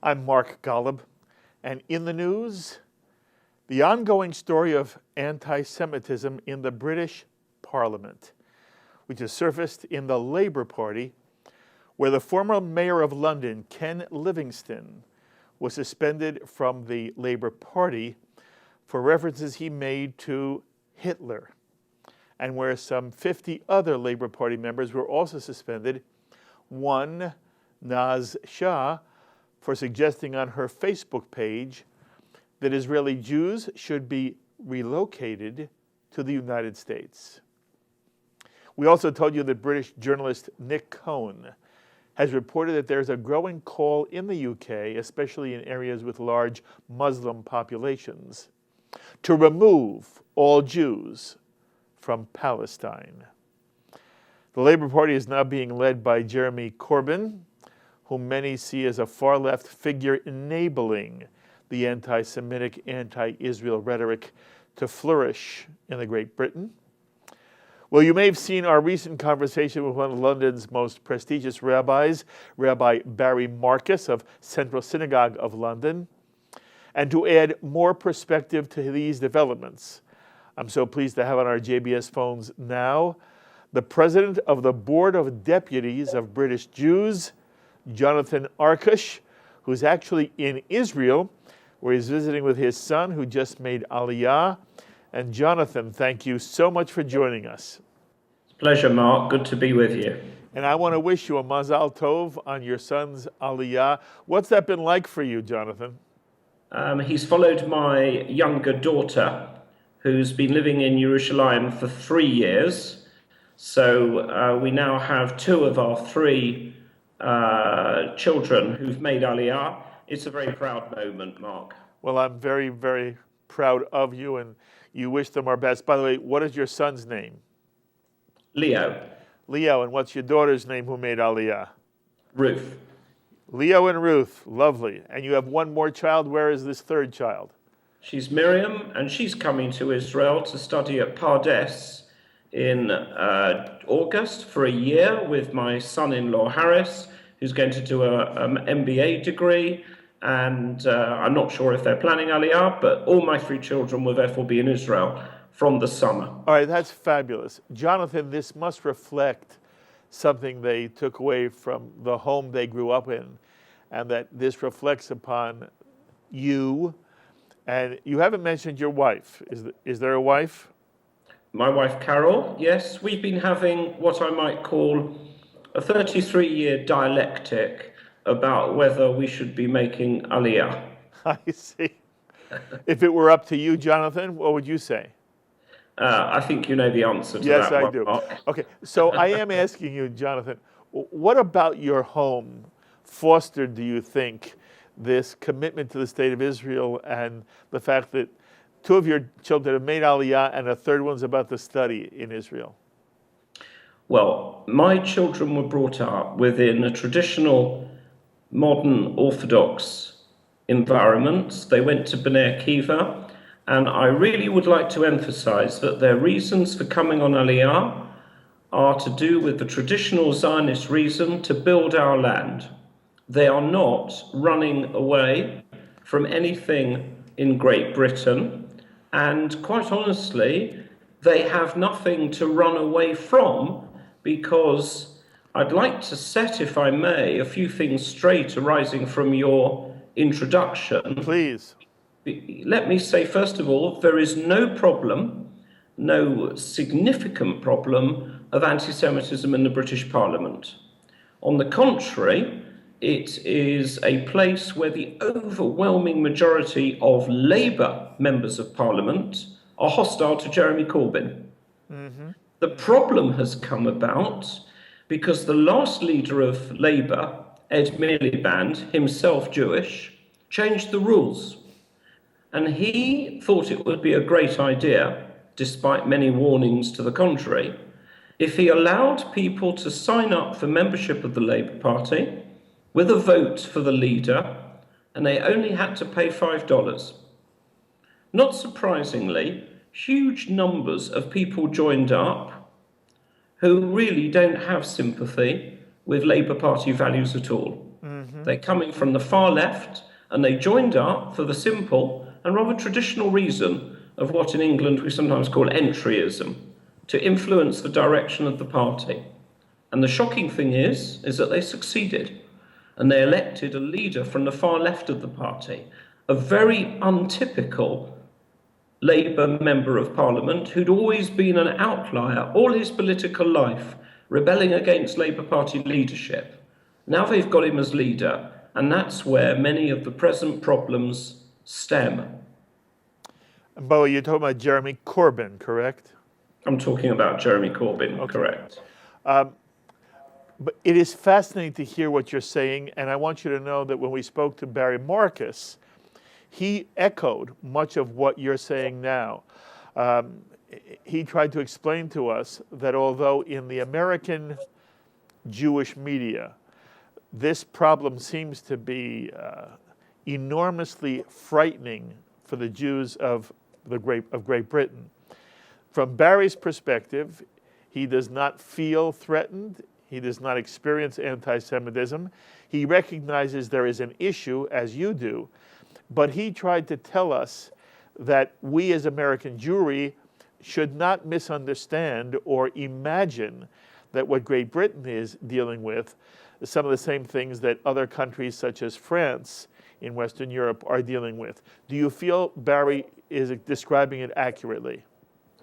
I'm Mark Golub, and in the news, the ongoing story of anti-Semitism in the British Parliament, which has surfaced in the Labour Party, where the former Mayor of London, Ken Livingstone, was suspended from the Labour Party for references he made to Hitler, and where some 50 other Labour Party members were also suspended, one, Naz Shah, for suggesting on her Facebook page that Israeli Jews should be relocated to the United States. We also told you that British journalist Nick Cohen has reported that there's a growing call in the UK, especially in areas with large Muslim populations, to remove all Jews from Palestine. The Labour Party is now being led by Jeremy Corbyn, whom many see as a far-left figure enabling the anti-Semitic, anti-Israel rhetoric to flourish in the Great Britain. Well, you may have seen our recent conversation with one of London's most prestigious rabbis, Rabbi Barry Marcus of Central Synagogue of London. And to add more perspective to these developments, I'm so pleased to have on our JBS phones now the president of the Board of Deputies of British Jews, Jonathan Arkush, who's actually in Israel, where he's visiting with his son, who just made Aliyah. And Jonathan, thank you so much for joining us. It's a pleasure, Mark. Good to be with you. And I want to wish you a Mazal Tov on your son's Aliyah. What's that been like for you, Jonathan? He's followed my younger daughter, who's been living in Jerusalem for 3 years. So we now have 2 of our 3 children who've made Aliyah. It's a very proud moment, Mark. Well, I'm very, very proud of you, and you wish them our best. By the way, what is your son's name? Leo. Leo, and what's your daughter's name who made Aliyah? Ruth. Leo and Ruth, lovely. And you have one more child. Where is this third child? She's Miriam, and she's coming to Israel to study at Pardes in August for a year with my son-in-law Harris, who's going to do an MBA degree. And I'm not sure if they're planning Aliyah, but all my 3 children will therefore be in Israel from the summer. All right, that's fabulous. Jonathan, this must reflect something they took away from the home they grew up in, and that this reflects upon you. And you haven't mentioned your wife. Is there a wife? My wife, Carol, yes. We've been having what I might call a 33-year dialectic about whether we should be making Aliyah. I see. If it were up to you, Jonathan, what would you say? I think you know the answer to yes, that I one, do. Mark. Okay, so I am asking you, Jonathan, what about your home fostered, do you think, this commitment to the state of Israel and the fact that 2 of your children have made Aliyah and a third one's about to study in Israel? Well, my children were brought up within a traditional modern Orthodox environment. They went to Bnei Akiva, and I really would like to emphasize that their reasons for coming on Aliyah are to do with the traditional Zionist reason to build our land. They are not running away from anything in Great Britain, and quite honestly, they have nothing to run away from, because I'd like to set, if I may, a few things straight arising from your introduction. Please. Let me say, first of all, there is no problem, no significant problem of anti-Semitism in the British Parliament. On the contrary, it is a place where the overwhelming majority of Labour members of Parliament are hostile to Jeremy Corbyn. Mm-hmm. The problem has come about because the last leader of Labour, Ed Miliband, himself Jewish, changed the rules. And he thought it would be a great idea, despite many warnings to the contrary, if he allowed people to sign up for membership of the Labour Party with a vote for the leader, and they only had to pay $5. Not surprisingly, huge numbers of people joined up who really don't have sympathy with Labour Party values at all. They're coming from the far left, and they joined up for the simple and rather traditional reason of what in England we sometimes call entryism, to influence the direction of the party. And the shocking thing is that they succeeded, and they elected a leader from the far left of the party, a very untypical Labour member of Parliament who'd always been an outlier all his political life, rebelling against Labour Party leadership. Now they've got him as leader, and that's where many of the present problems stem. And by the way, you're talking about Jeremy Corbyn, correct? I'm talking about Jeremy Corbyn, okay. Correct. But it is fascinating to hear what you're saying, and I want you to know that when we spoke to Barry Marcus, he echoed much of what you're saying now. He tried to explain to us that although in the American Jewish media, this problem seems to be enormously frightening for the Jews of Great Britain. From Barry's perspective, he does not feel threatened. He does not experience anti-Semitism. He recognizes there is an issue, as you do, but he tried to tell us that we as American Jewry should not misunderstand or imagine that what Great Britain is dealing with is some of the same things that other countries such as France in Western Europe are dealing with. Do you feel Barry is describing it accurately?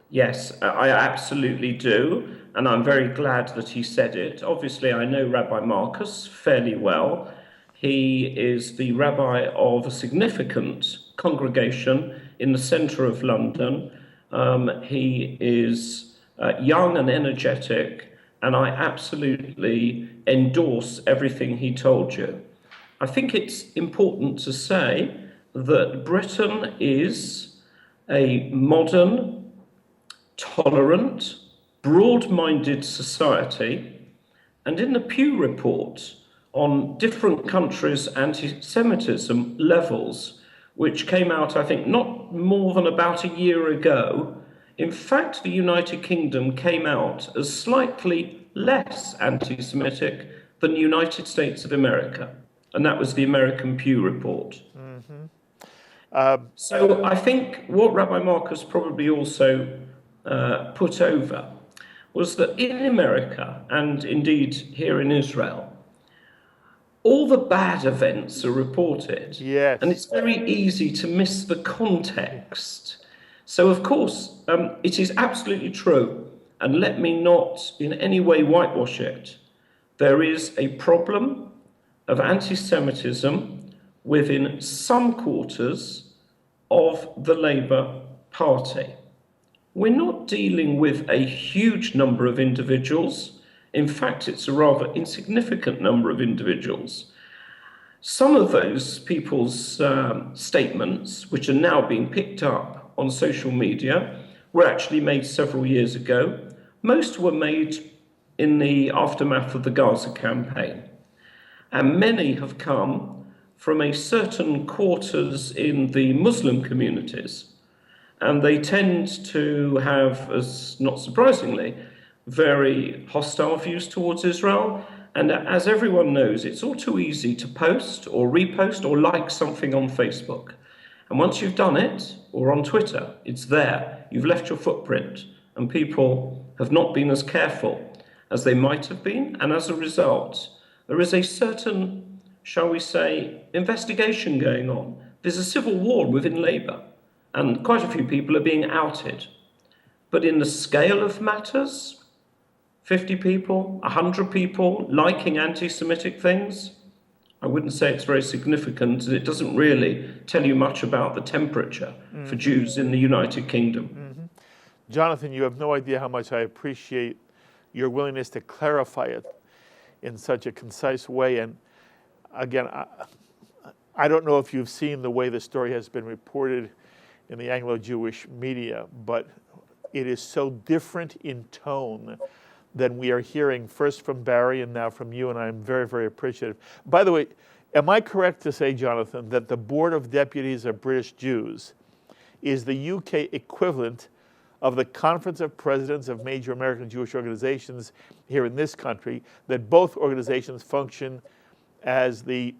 Yes, I absolutely do, and I'm very glad that he said it. Obviously, I know Rabbi Marcus fairly well. He is the rabbi of a significant congregation in the centre of London. He is young and energetic, and I absolutely endorse everything he told you. I think it's important to say that Britain is a modern, tolerant, broad-minded society, and in the Pew report on different countries' anti-Semitism levels, which came out, I think, not more than about a year ago, in fact, the United Kingdom came out as slightly less anti-Semitic than the United States of America, and that was the American Pew report. So I think what Rabbi Marcus probably also put over was that in America, and indeed here in Israel, all the bad events are reported. Yes. And it's very easy to miss the context. So, of course, it is absolutely true, and let me not in any way whitewash it. There is a problem of anti-Semitism within some quarters of the Labour Party. We're not dealing with a huge number of individuals. In fact, it's a rather insignificant number of individuals. Some of those people's statements, which are now being picked up on social media, were actually made several years ago. Most were made in the aftermath of the Gaza campaign. And many have come from a certain quarters in the Muslim communities. And they tend to have, as not surprisingly, very hostile views towards Israel. And as everyone knows, it's all too easy to post or repost or like something on Facebook. And once you've done it, or on Twitter, it's there. You've left your footprint, and people have not been as careful as they might have been. And as a result, there is a certain, shall we say, investigation going on. There's a civil war within Labour, and quite a few people are being outed. But in the scale of matters, 50 people, 100 people liking anti-Semitic things, I wouldn't say it's very significant, and it doesn't really tell you much about the temperature for Jews in the United Kingdom. Jonathan, you have no idea how much I appreciate your willingness to clarify it in such a concise way. And again, I don't know if you've seen the way the story has been reported in the Anglo-Jewish media, but it is so different in tone than we are hearing first from Barry and now from you, and I'm very, very appreciative. By the way, am I correct to say, Jonathan, that the Board of Deputies of British Jews is the UK equivalent of the Conference of Presidents of major American Jewish organizations here in this country, that both organizations function as the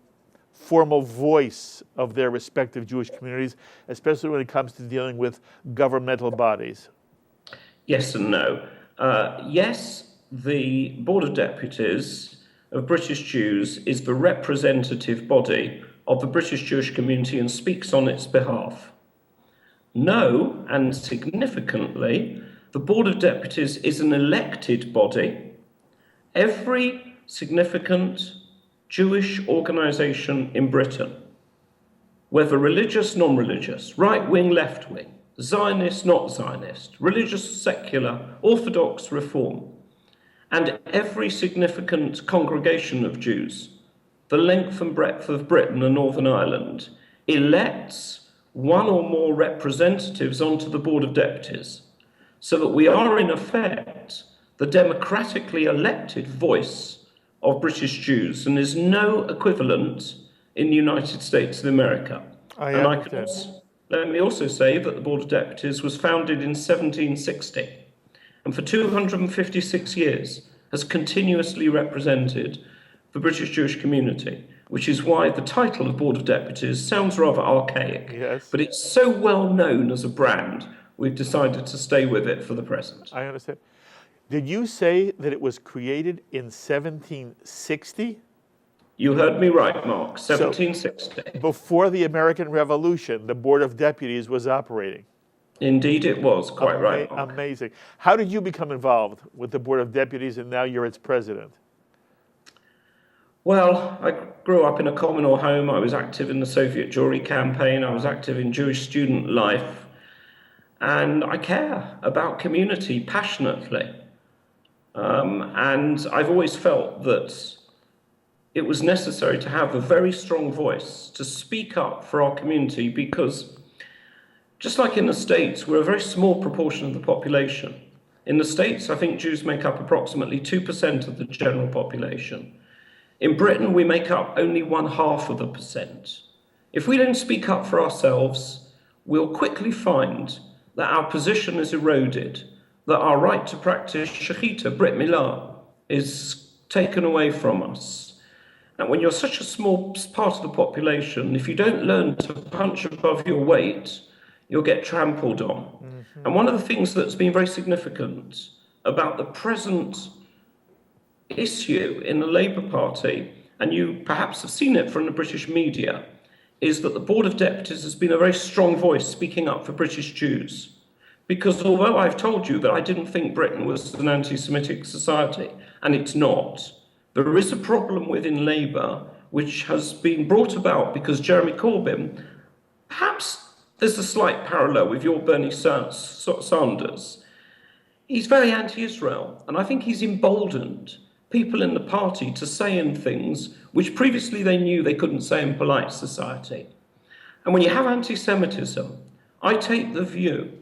formal voice of their respective Jewish communities, especially when it comes to dealing with governmental bodies? Yes and no. Yes, the Board of Deputies of British Jews is the representative body of the British Jewish community and speaks on its behalf. No, and significantly, the Board of Deputies is an elected body. Every significant Jewish organisation in Britain, whether religious, non-religious, right-wing, left-wing, Zionist, not Zionist, religious, secular, Orthodox, Reform, and every significant congregation of Jews, the length and breadth of Britain and Northern Ireland, elects one or more representatives onto the Board of Deputies, so that we are in effect the democratically elected voice of British Jews, and there's no equivalent in the United States of America. Let me also say that the Board of Deputies was founded in 1760, and for 256 years has continuously represented the British Jewish community, which is why the title of Board of Deputies sounds rather archaic. Yes. But it's so well known as a brand, we've decided to stay with it for the present. I understand. Did you say that it was created in 1760? You heard me right, Mark, 1760. So, before the American Revolution, the Board of Deputies was operating. Indeed it was, quite right, Mark. Amazing. How did you become involved with the Board of Deputies, and now you're its president? Well, I grew up in a communal home. I was active in the Soviet Jewry campaign. I was active in Jewish student life. And I care about community passionately. And I've always felt that it was necessary to have a very strong voice to speak up for our community, because just like in the States, we're a very small proportion of the population. In the States, I think Jews make up approximately 2% of the general population. In Britain, we make up only 0.5%. If we don't speak up for ourselves, we'll quickly find that our position is eroded, that our right to practice shechita, brit milah, is taken away from us. And when you're such a small part of the population, if you don't learn to punch above your weight, you'll get trampled on. Mm-hmm. And one of the things that's been very significant about the present issue in the Labour Party, and you perhaps have seen it from the British media, is that the Board of Deputies has been a very strong voice speaking up for British Jews. Because although I've told you that I didn't think Britain was an anti-Semitic society, and it's not, there is a problem within Labour which has been brought about because Jeremy Corbyn, perhaps there's a slight parallel with your Bernie Sanders. He's very anti-Israel, and I think he's emboldened people in the party to say in things which previously they knew they couldn't say in polite society. And when you have anti-Semitism, I take the view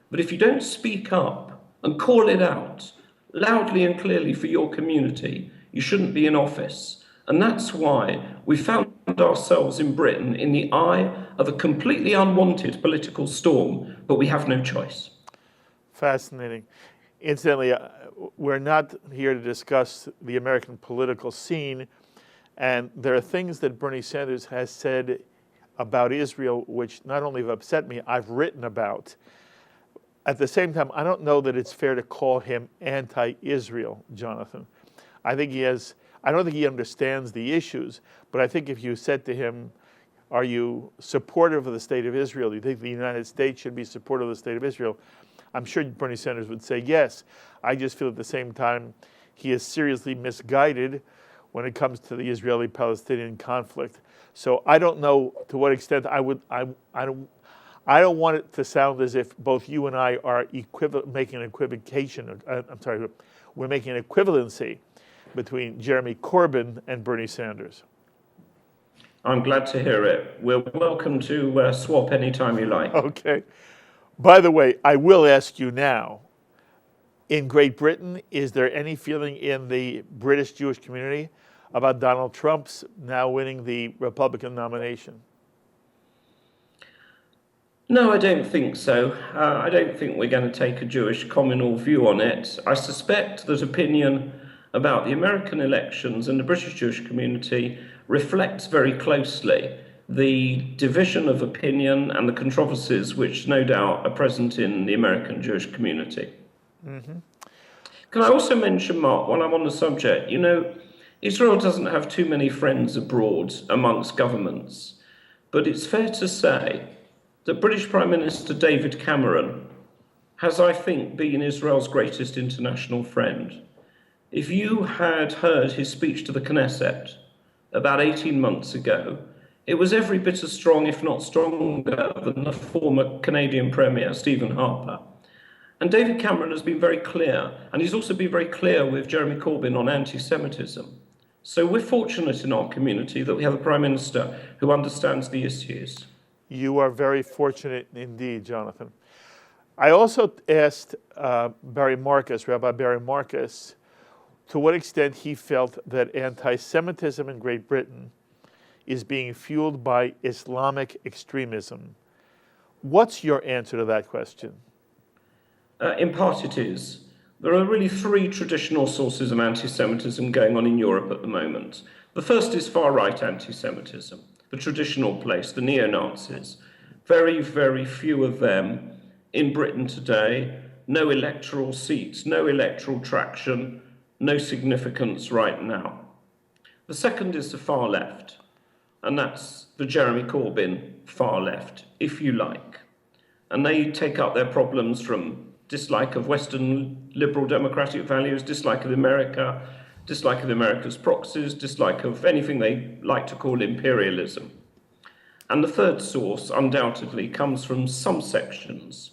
that if you don't speak up and call it out loudly and clearly for your community, you shouldn't be in office. And that's why we found ourselves in Britain in the eye of a completely unwanted political storm, but we have no choice. Fascinating. Incidentally, we're not here to discuss the American political scene, and there are things that Bernie Sanders has said about Israel which not only have upset me, I've written about. At the same time, I don't know that it's fair to call him anti-Israel, Jonathan. I don't think he understands the issues, but I think if you said to him, are you supportive of the state of Israel? Do you think the United States should be supportive of the state of Israel? I'm sure Bernie Sanders would say yes. I just feel at the same time he is seriously misguided when it comes to the Israeli-Palestinian conflict. So I don't know to what extent I don't want it to sound as if both you and I are making an equivocation. We're making an equivalency between Jeremy Corbyn and Bernie Sanders. I'm glad to hear it. We're welcome to swap anytime you like. Okay. By the way, I will ask you now, in Great Britain, is there any feeling in the British Jewish community about Donald Trump's now winning the Republican nomination? No, I don't think so. I don't think we're going to take a Jewish communal view on it. I suspect that opinion about the American elections and the British Jewish community reflects very closely the division of opinion and the controversies which no doubt are present in the American Jewish community. Mm-hmm. Can I also mention, Mark, while I'm on the subject, Israel doesn't have too many friends abroad amongst governments, but it's fair to say that British Prime Minister David Cameron has, I think, been Israel's greatest international friend. If you had heard his speech to the Knesset about 18 months ago, it was every bit as strong, if not stronger, than the former Canadian Premier, Stephen Harper. And David Cameron has been very clear, and he's also been very clear with Jeremy Corbyn on anti-Semitism. So we're fortunate in our community that we have a Prime Minister who understands the issues. You are very fortunate indeed, Jonathan. I also asked Rabbi Barry Marcus, to what extent he felt that anti-Semitism in Great Britain is being fueled by Islamic extremism. What's your answer to that question? In part it is. There are really three traditional sources of anti-Semitism going on in Europe at the moment. The first is far-right anti-Semitism, the traditional place, the neo-Nazis. Very, very few of them in Britain today, no electoral seats, no electoral traction, no significance right now. The second is the far left, and that's the Jeremy Corbyn far left, if you like. And they take up their problems from dislike of Western liberal democratic values, dislike of America, dislike of America's proxies, dislike of anything they like to call imperialism. And the third source, undoubtedly, comes from some sections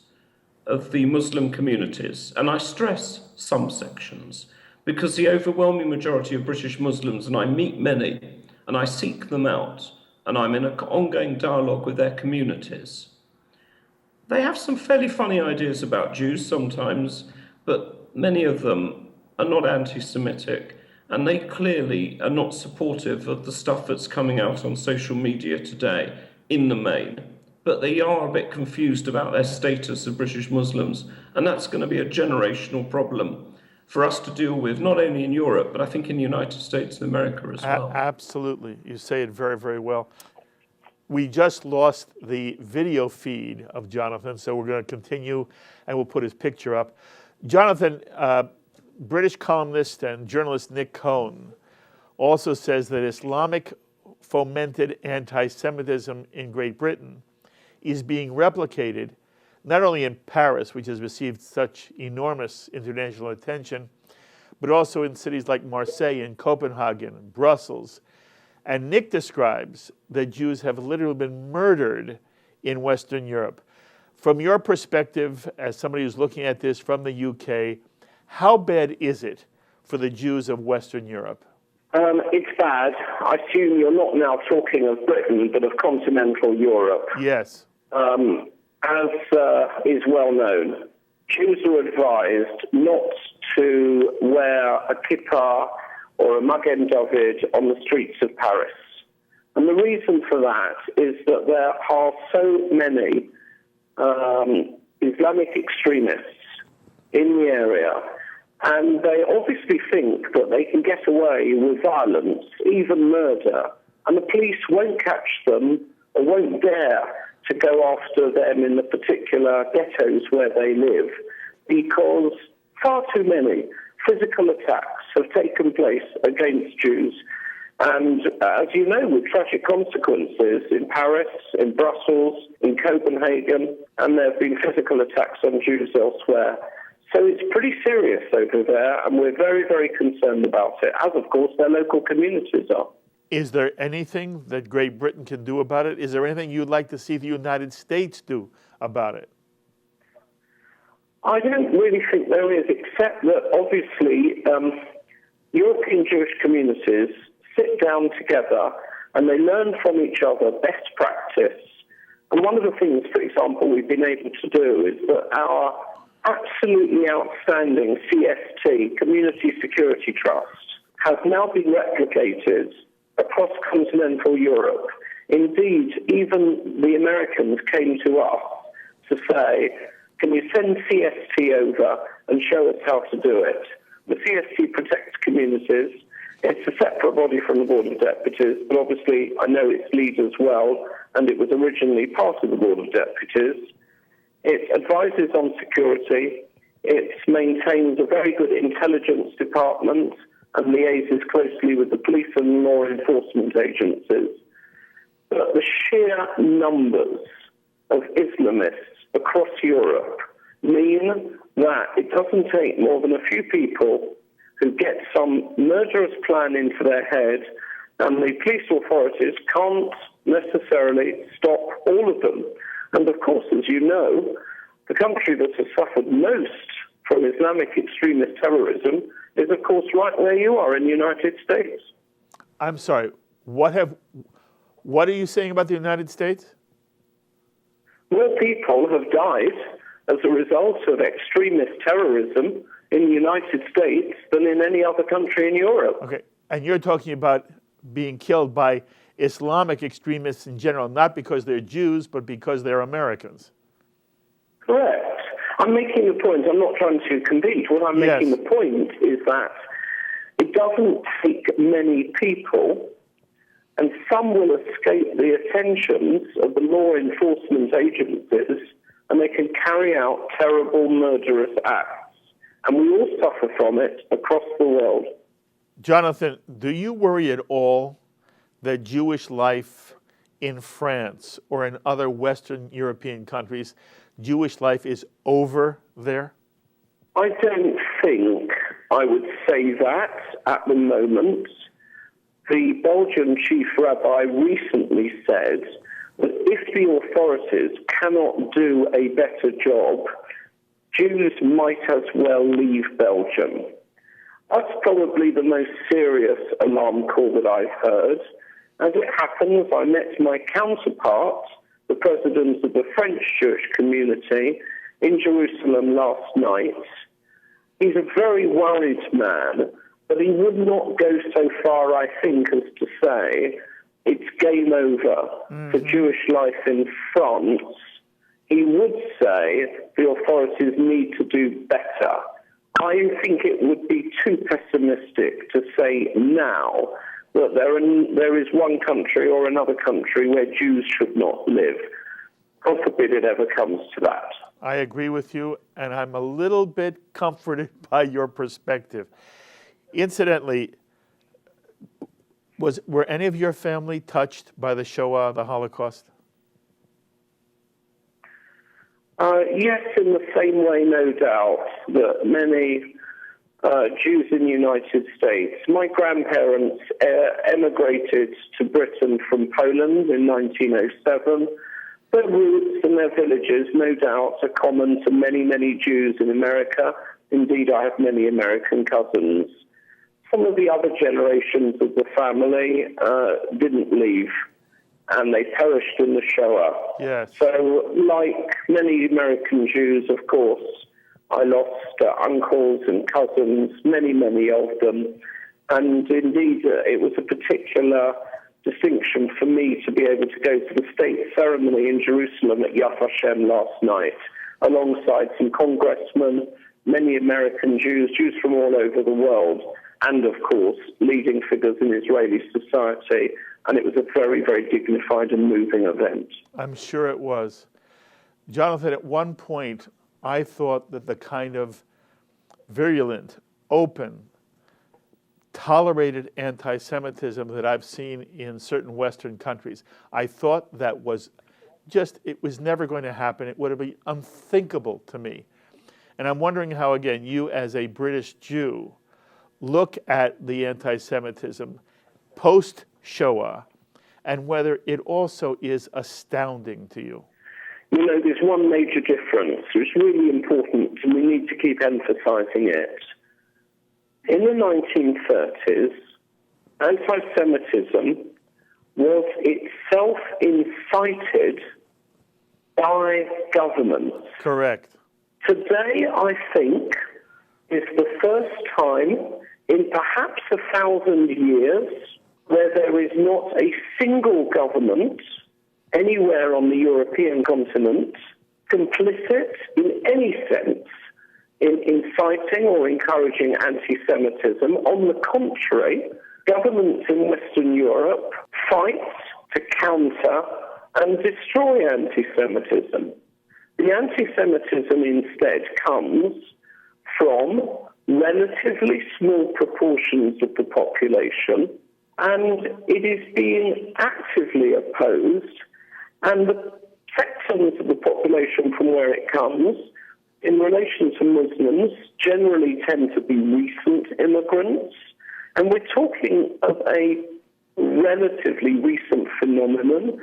of the Muslim communities. And I stress some sections, because the overwhelming majority of British Muslims, and I meet many, and I seek them out, and I'm in an ongoing dialogue with their communities. They have some fairly funny ideas about Jews sometimes, but many of them are not anti-Semitic, and they clearly are not supportive of the stuff that's coming out on social media today, in the main. But they are a bit confused about their status of British Muslims, and that's going to be a generational problem for us to deal with, not only in Europe, but I think in the United States and America as well. Absolutely. You say it very, very well. We just lost the video feed of Jonathan, so we're going to continue, and we'll put his picture up. Jonathan, British columnist and journalist Nick Cohn also says that Islamic fomented anti-Semitism in Great Britain is being replicated not only in Paris, which has received such enormous international attention, but also in cities like Marseille and Copenhagen and Brussels. And Nick describes that Jews have literally been murdered in Western Europe. From your perspective, as somebody who's looking at this from the UK, how bad is it for the Jews of Western Europe? It's bad. I assume you're not now talking of Britain, but of continental Europe. Yes. As is well known, Jews are advised not to wear a kippah or a Magen David on the streets of Paris. And the reason for that is that there are so many Islamic extremists in the area, and they obviously think that they can get away with violence, even murder, and the police won't catch them or won't dare to go after them in the particular ghettos where they live, because far too many physical attacks have taken place against Jews. And as you know, with tragic consequences in Paris, in Brussels, in Copenhagen, and there have been physical attacks on Jews elsewhere. So it's pretty serious over there, and we're very, very concerned about it, as of course their local communities are. Is there anything that Great Britain can do about it? Is there anything you'd like to see the United States do about it? I don't really think there is, except that obviously European Jewish communities sit down together and they learn from each other best practice. And one of the things, for example, we've been able to do is that our absolutely outstanding CST, Community Security Trust, has now been replicated across continental Europe. Indeed, even the Americans came to us to say, can you send CST over and show us how to do it? The CST protects communities. It's a separate body from the Board of Deputies, but obviously I know its leaders well, and it was originally part of the Board of Deputies. It advises on security. It maintains a very good intelligence department and liaises closely with the police and law enforcement agencies. But the sheer numbers of Islamists across Europe mean that it doesn't take more than a few people who get some murderous plan into their head, and the police authorities can't necessarily stop all of them. And of course, as you know, the country that has suffered most from Islamic extremist terrorism is, of course, right where you are in the United States. I'm sorry, what are you saying about the United States? More people have died as a result of extremist terrorism in the United States than in any other country in Europe. Okay, and you're talking about being killed by Islamic extremists in general, not because they're Jews, but because they're Americans. Correct. I'm making a point. I'm not trying to compete. What I'm making the point is that it doesn't take many people, and some will escape the attentions of the law enforcement agencies, and they can carry out terrible, murderous acts. And we all suffer from it across the world. Jonathan, do you worry at all that Jewish life in France or in other Western European countries, Jewish life is over there? I don't think I would say that at the moment. The Belgian chief rabbi recently said that if the authorities cannot do a better job, Jews might as well leave Belgium. That's probably the most serious alarm call that I've heard. As it happens, I met my counterpart, the president of the French Jewish community, in Jerusalem last night. He's a very worried man, but he would not go so far, I think, as to say it's game over for Jewish life in France. He would say the authorities need to do better. I think it would be too pessimistic to say now that there is one country or another country where Jews should not live. God forbid it ever comes to that. I agree with you, and I'm a little bit comforted by your perspective. Incidentally, were any of your family touched by the Shoah, the Holocaust? Yes, in the same way, no doubt, that many Jews in the United States. My grandparents emigrated to Britain from Poland in 1907. Their roots and their villages, no doubt, are common to many, many Jews in America. Indeed, I have many American cousins. Some of the other generations of the family didn't leave, and they perished in the Shoah. Yes. So, like many American Jews, of course, I lost uncles and cousins, many, many of them. And indeed, it was a particular distinction for me to be able to go to the state ceremony in Jerusalem at Yad Vashem last night, alongside some congressmen, many American Jews, Jews from all over the world, and, of course, leading figures in Israeli society. And it was a very, very dignified and moving event. I'm sure it was. Jonathan, at one point, I thought that the kind of virulent, open, tolerated anti-Semitism that I've seen in certain Western countries, I thought that was it was never going to happen. It would have been unthinkable to me. And I'm wondering how, again, you as a British Jew look at the anti-Semitism post-Shoah and whether it also is astounding to you. You know, there's one major difference which is really important, and we need to keep emphasizing it. In the 1930s, anti-Semitism was itself incited by governments. Correct. Today, I think, is the first time in perhaps 1,000 years where there is not a single government anywhere on the European continent complicit in any sense in inciting or encouraging anti-Semitism. On the contrary, governments in Western Europe fight to counter and destroy anti-Semitism. The anti-Semitism instead comes from relatively small proportions of the population, and it is being actively opposed, and the sections of the population from where it comes, in relation to Muslims, generally tend to be recent immigrants, and we're talking of a relatively recent phenomenon,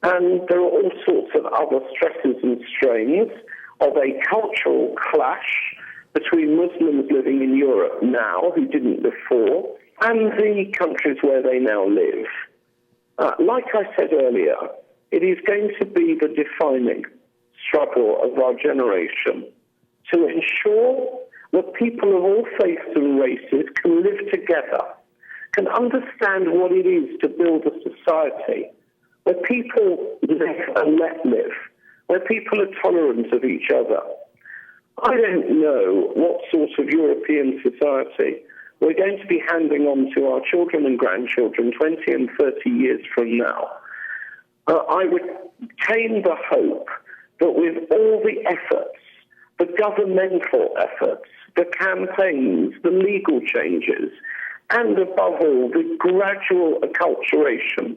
and there are all sorts of other stresses and strains of a cultural clash between Muslims living in Europe now, who didn't before, and the countries where they now live. Like I said earlier, it is going to be the defining struggle of our generation to ensure that people of all faiths and races can live together, can understand what it is to build a society where people live and let live, where people are tolerant of each other. I don't know what sort of European society we're going to be handing on to our children and grandchildren 20 and 30 years from now. I retain the hope that with all the efforts, the governmental efforts, the campaigns, the legal changes, and above all, the gradual acculturation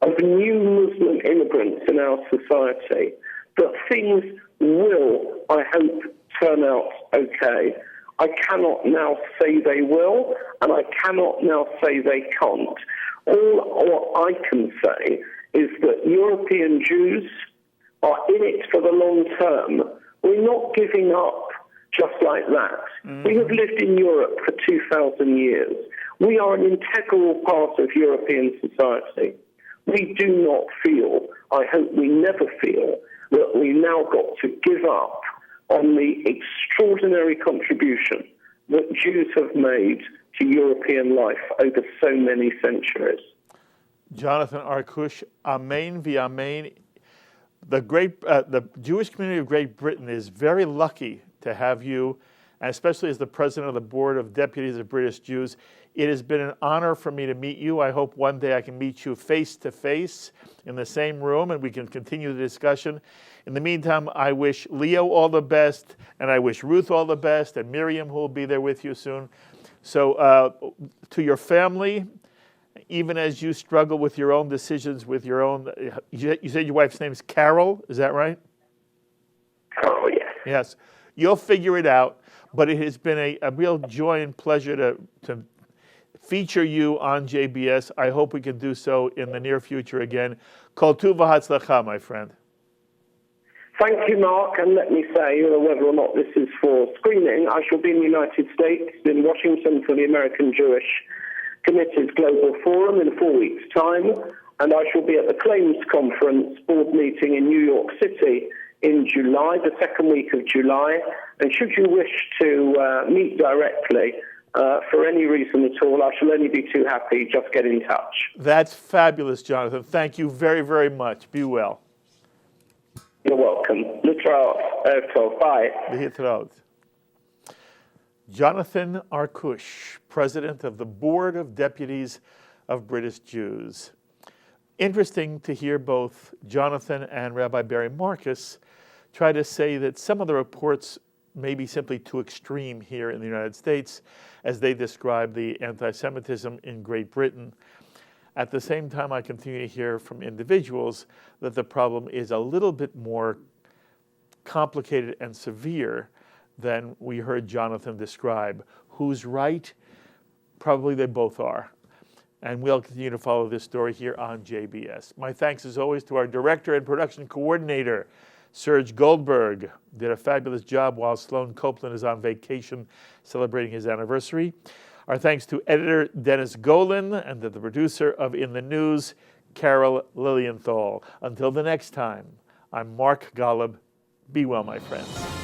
of new Muslim immigrants in our society, that things will, I hope, turn out okay. I cannot now say they will, and I cannot now say they can't. All I can say is that European Jews are in it for the long term. We're not giving up just like that. Mm-hmm. We have lived in Europe for 2,000 years. We are an integral part of European society. We do not feel, I hope we never feel, that we now got to give up on the extraordinary contribution that Jews have made to European life over so many centuries. Jonathan Arkush, Amen v'Amen. The Jewish community of Great Britain is very lucky to have you, and especially as the president of the Board of Deputies of British Jews. It has been an honor for me to meet you. I hope one day I can meet you face to face in the same room and we can continue the discussion. In the meantime, I wish Leo all the best, and I wish Ruth all the best, and Miriam, who will be there with you soon. So to your family, even as you struggle with your own decisions, with your own, you said your wife's name is Carol, is that right? Oh, yes. Yes. You'll figure it out, but it has been a real joy and pleasure to feature you on JBS. I hope we can do so in the near future again. Kol tuv v'hatzlacha, my friend. Thank you, Mark, and let me say, whether or not this is for screening, I shall be in the United States, in Washington, for the American Jewish Committee's Global Forum in 4 weeks' time, and I shall be at the Claims Conference board meeting in New York City in July, the second week of July, and should you wish to meet directly for any reason at all, I shall only be too happy. Just get in touch. That's fabulous, Jonathan. Thank you very, very much. Be well. You're welcome. Bye. להתראות. Jonathan Arkush, president of the Board of Deputies of British Jews. Interesting to hear both Jonathan and Rabbi Barry Marcus try to say that some of the reports may be simply too extreme here in the United States as they describe the anti-Semitism in Great Britain. At the same time, I continue to hear from individuals that the problem is a little bit more complicated and severe than we heard Jonathan describe. Who's right? Probably they both are. And we'll continue to follow this story here on JBS. My thanks, as always, to our director and production coordinator, Serge Goldberg. Did a fabulous job while Sloan Copeland is on vacation celebrating his anniversary. Our thanks to editor Dennis Golan and to the producer of In the News, Carol Lilienthal. Until the next time, I'm Mark Golub. Be well, my friends.